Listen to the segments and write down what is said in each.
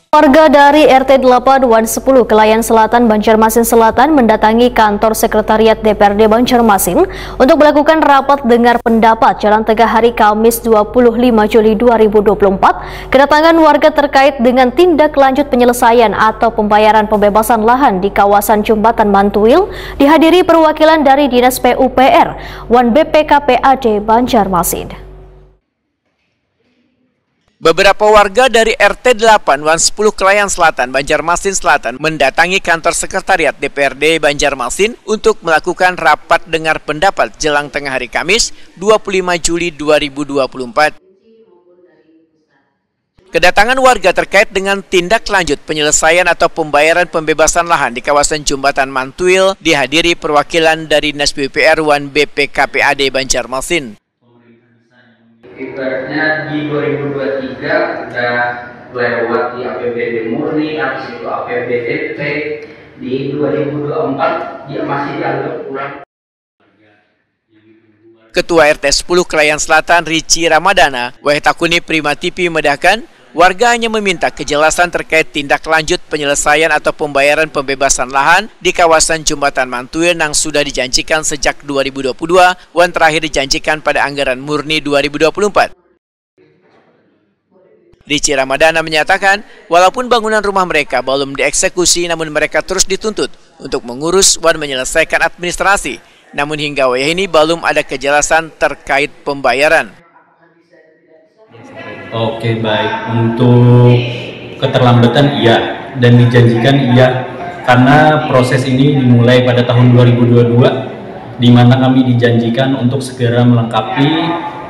Warga dari RT 8 dan 10 Kelayan Selatan, Banjarmasin Selatan mendatangi kantor Sekretariat DPRD Banjarmasin untuk melakukan rapat dengar pendapat Jalan Tengah hari Kamis 25 Juli 2024. Kedatangan warga terkait dengan tindak lanjut penyelesaian atau pembayaran pembebasan lahan di kawasan Jembatan Mantuil dihadiri perwakilan dari Dinas PUPR dan BPKPAD Banjarmasin. Beberapa warga dari RT 8 dan 10 Kelayan Selatan, Banjarmasin Selatan mendatangi kantor Sekretariat DPRD Banjarmasin untuk melakukan rapat dengar pendapat jelang tengah hari Kamis 25 Juli 2024. Kedatangan warga terkait dengan tindak lanjut penyelesaian atau pembayaran pembebasan lahan di kawasan Jembatan Mantuil dihadiri perwakilan dari Dinas PUPR dan BPKPAD Banjarmasin. Ibaratnya di 2023 udah lewat di APBD murni, habis itu APBDP, di 2024 dia masih dianggap kurang. Ketua RT 10 Kelayan Selatan Rici Ramadana, Wahetakuni Prima TV medahkan, warga hanya meminta kejelasan terkait tindak lanjut penyelesaian atau pembayaran pembebasan lahan di kawasan Jembatan Mantuil yang sudah dijanjikan sejak 2022 dan terakhir dijanjikan pada anggaran murni 2024. Rici Ramadana menyatakan, walaupun bangunan rumah mereka belum dieksekusi, namun mereka terus dituntut untuk mengurus dan menyelesaikan administrasi. Namun hingga wayah ini belum ada kejelasan terkait pembayaran. Oke, baik. Untuk keterlambatan iya, dan dijanjikan iya, karena proses ini dimulai pada tahun 2022, di mana kami dijanjikan untuk segera melengkapi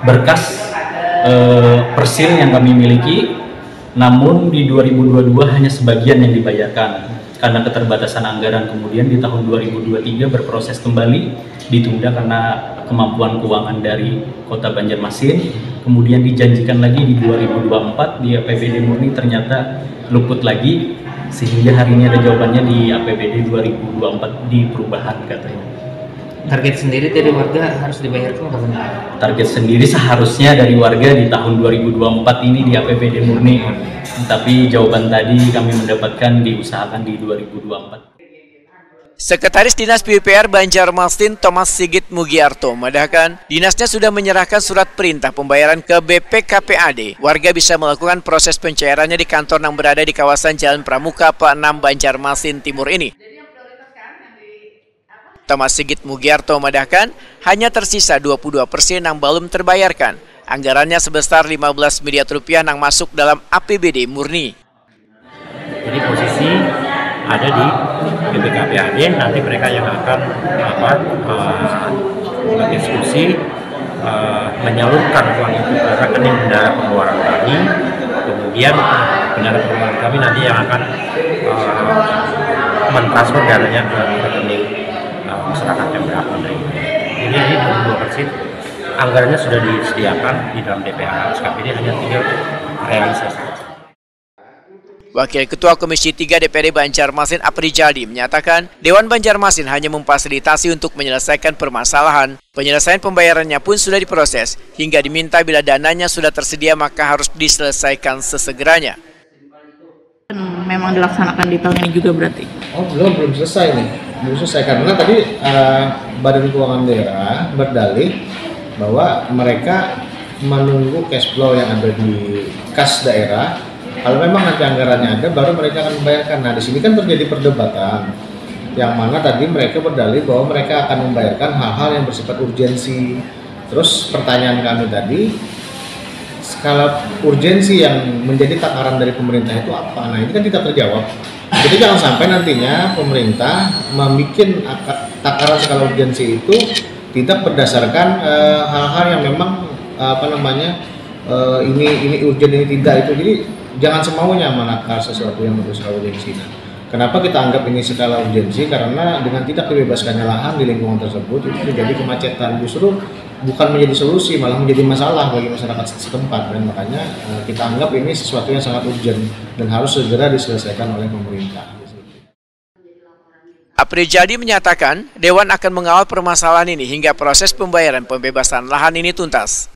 berkas persil yang kami miliki, namun di 2022 hanya sebagian yang dibayarkan. Karena keterbatasan anggaran, kemudian di tahun 2023 berproses kembali, ditunda karena kemampuan keuangan dari Kota Banjarmasin. Kemudian dijanjikan lagi di 2024 di APBD murni, ternyata luput lagi, sehingga hari ini ada jawabannya di APBD 2024 di perubahan katanya. Target sendiri dari warga harus dibayarkan kapan? Target sendiri seharusnya dari warga di tahun 2024 ini di APBD murni, tapi jawaban tadi kami mendapatkan diusahakan di 2024. Sekretaris Dinas PUPR Banjarmasin Thomas Sigit Mugiarto medahkan, dinasnya sudah menyerahkan surat perintah pembayaran ke BPKPAD. Warga bisa melakukan proses pencairannya di kantor yang berada di kawasan Jalan Pramuka P6 Banjarmasin Timur ini. Thomas Sigit Mugiarto medahkan, hanya tersisa 22% yang belum terbayarkan. Anggarannya sebesar 15 miliar rupiah yang masuk dalam APBD murni. Jadi posisi ada di BPKPAD, nanti mereka yang akan berdiskusi menyalurkan uang itu ke rekening bendahara pengeluaran kami, kemudian bendahara pengeluaran kami nanti yang akan mentransfer dananya ke rekening masyarakat yang berhak menerima. Ini 22% anggarannya sudah disediakan di dalam DPR SKPD, hanya tinggal realisasi. Wakil Ketua Komisi 3 DPRD Banjarmasin Aprijadi menyatakan, Dewan Banjarmasin hanya memfasilitasi untuk menyelesaikan permasalahan. Penyelesaian pembayarannya pun sudah diproses, hingga diminta bila dananya sudah tersedia maka harus diselesaikan sesegeranya. Memang dilaksanakan di tahun ini juga berarti? Oh, belum selesai nih. Belum selesai karena tadi Badan Keuangan Daerah berdalih bahwa mereka menunggu cash flow yang ada di kas daerah. Kalau memang nanti anggarannya ada, baru mereka akan membayarkan. Nah, di sini kan terjadi perdebatan, yang mana tadi mereka berdalih bahwa mereka akan membayarkan hal-hal yang bersifat urgensi. Terus pertanyaan kami tadi, skala urgensi yang menjadi takaran dari pemerintah itu apa? Nah, ini kan tidak terjawab. Jadi jangan sampai nantinya pemerintah membuat takaran skala urgensi itu tidak berdasarkan hal-hal yang memang ini urgen, ini tidak itu. Jadi jangan semaunya menakar sesuatu yang menurut skala urgensi. Kenapa kita anggap ini skala urgensi? Karena dengan tidak dibebaskannya lahan di lingkungan tersebut itu terjadi kemacetan. Justru bukan menjadi solusi, malah menjadi masalah bagi masyarakat setempat. Dan makanya kita anggap ini sesuatu yang sangat urgent dan harus segera diselesaikan oleh pemerintah. Aprijadi menyatakan, Dewan akan mengawal permasalahan ini hingga proses pembayaran pembebasan lahan ini tuntas.